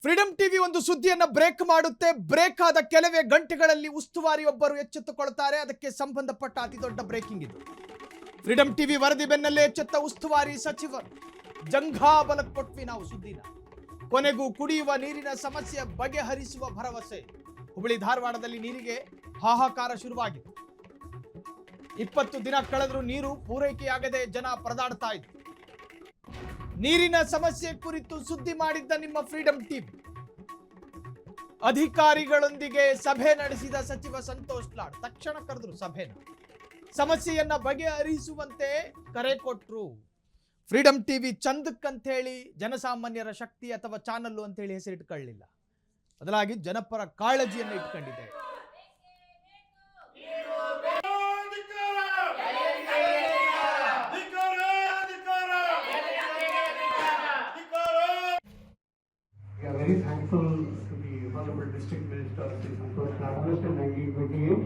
Freedom TV ಒಂದು ಸುದ್ದಿಯನ್ನು break ಮಾಡುತ್ತೆ. ಬ್ರೇಕ್ ಆದ ಕೆಲವೇ ಗಂಟೆಗಳಲ್ಲಿ ಉಸ್ತುವಾರಿಯೊಬ್ಬರು ಎಚ್ಚೆತ್ತುಕೊಳ್ತಾರೆ. ಅದಕ್ಕೆ ಸಂಬಂಧಪಟ್ಟ ಅತಿದೊಡ್ಡ ಬ್ರೇಕಿಂಗ್ ಇದು. ಫ್ರೀಡಂ ಟಿವಿ ವರದಿ ಬೆನ್ನಲ್ಲೇ ಎಚ್ಚೆತ್ತ ಉಸ್ತುವಾರಿ ಸಚಿವರು ಜಂಘಾಬಲ ಕೊಟ್ವಿ ನಾವು ಸುದ್ದಿನ. ಕೊನೆಗೂ ಕುಡಿಯುವ ನೀರಿನ ಸಮಸ್ಯೆ ಬಗೆಹರಿಸುವ ಭರವಸೆ. ಹುಬ್ಬಳ್ಳಿ ಧಾರವಾಡದಲ್ಲಿ ನೀರಿಗೆ ಹಾಹಾಕಾರ ಶುರುವಾಗಿದೆ. 20 ದಿನ ಕಳೆದರೂ ನೀರು ಪೂರೈಕೆಯಾಗದೆ ಜನ ಪರದಾಡ್ತಾ ಇದ್ರು. ನೀರಿನ ಸಮಸ್ಯೆ ಕುರಿತು ಸುದ್ದಿ ಮಾಡಿದ್ದ ನಿಮ್ಮ ಫ್ರೀಡಂ ಟಿವಿ ಅಧಿಕಾರಿಗಳೊಂದಿಗೆ ಸಭೆ ನಡೆಸಿದ ಸಚಿವ ಸಂತೋಷ್ ಲಾಡ್ ತಕ್ಷಣ ಕರೆದ್ರು ಸಭೆನ. ಸಮಸ್ಯೆಯನ್ನ ಬಗೆಹರಿಸುವಂತೆ ಕರೆ ಕೊಟ್ರು. ಫ್ರೀಡಂ ಟಿವಿ ಚಂದಕ್ಕಂತ ಹೇಳಿ ಜನಸಾಮಾನ್ಯರ ಶಕ್ತಿ ಅಥವಾ ಚಾನಲ್ಲು ಅಂತ ಹೇಳಿ ಹೆಸರಿಟ್ಕೊಳ್ಳಿಲ್ಲ. ಬದಲಾಗಿ ಜನಪರ ಕಾಳಜಿಯನ್ನು ಇಟ್ಕೊಂಡಿದೆ. We are very thankful to the Honorable District Minister Sri Santosh Ladwest in 1928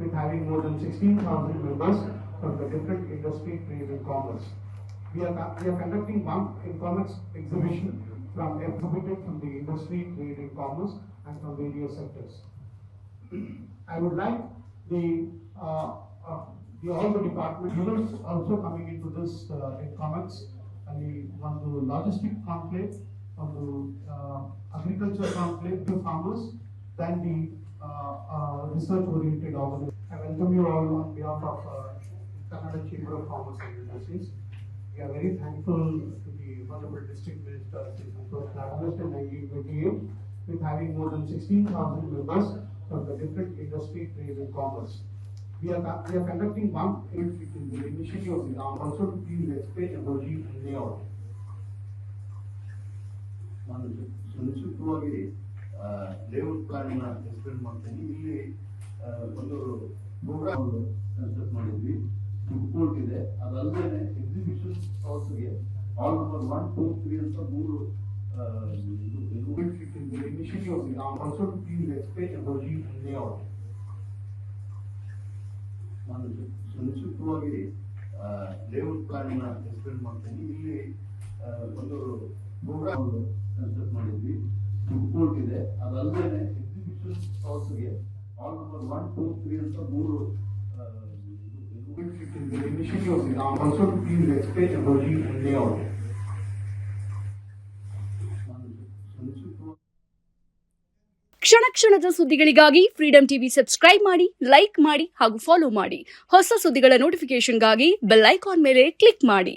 with having more than 16,000 members from the different industry, trade and commerce. We are conducting one economics exhibition exhibited from the industry, trade and commerce and from various sectors. I would like all the department units also coming into this economics and one to logistic conclave, on the agriculture conclave to farmers, than the research-oriented organization. I welcome you all on behalf of Kannada Chamber of Commerce and Industries. We are very thankful to the Honorable District Minister Sri Santosh Ladwest in 1928 with having more than 16,000 members from the different industry, trade and commerce. We are conducting one initiative of the town also to please explain energy and layout. ನಾನು ಸಂಕ್ಷಿಪ್ತವಾಗಿ layout plan explain ಮಾಡ್ತೀನಿ. ಇಲ್ಲಿ ಒಂದು program construct ಮಾಡಿದ್ವಿ, food court ಇದೆ, ಅದಲ್ಲದೆ exhibition ಹೌಸ್ಗೆ all number 1, 2, 3 ಅಂತ 3 initiative of the town also to please explain energy and layout. ನಾನು ಸಂಕ್ಷಿಪ್ತವಾಗಿ ಲೇಔಟ್ ಪ್ಲಾನ್ ಎಕ್ಸ್ಪ್ಲೇನ್ ಮಾಡ್ತೀನಿ. ಇಲ್ಲಿ ಒಂದು ಪ್ರೋಗ್ರಾಮ್ ಕನ್ಸ್ಟ್ರಕ್ಟ್ ಮಾಡಿದ್ವಿ, ಫುಡ್ ಕೋರ್ಟ್ ಇದೆ, ಅದಲ್ಲದೆ ಎಕ್ಸಿಬಿಷನ್ ಹೌಸ್ಗೆ ಆಲ್ ನಂಬರ್ 1, 2, 3 ಅಂತ 3 initiative of the town also to please explain energy and layout. ಕ್ಷಣ ಕ್ಷಣದ ಸುದ್ದಿಗಳಿಗಾಗಿ ಫ್ರೀಡಂ ಟಿವಿ ಸಬ್ಸ್ಕ್ರೈಬ್ ಮಾಡಿ, ಲೈಕ್ ಮಾಡಿ ಹಾಗೂ ಫಾಲೋ ಮಾಡಿ. ಹೊಸ ಸುದ್ದಿಗಳ ನೋಟಿಫಿಕೇಶನ್ಗಾಗಿ ಬೆಲ್ ಐಕಾನ್ ಮೇಲೆ ಕ್ಲಿಕ್ ಮಾಡಿ.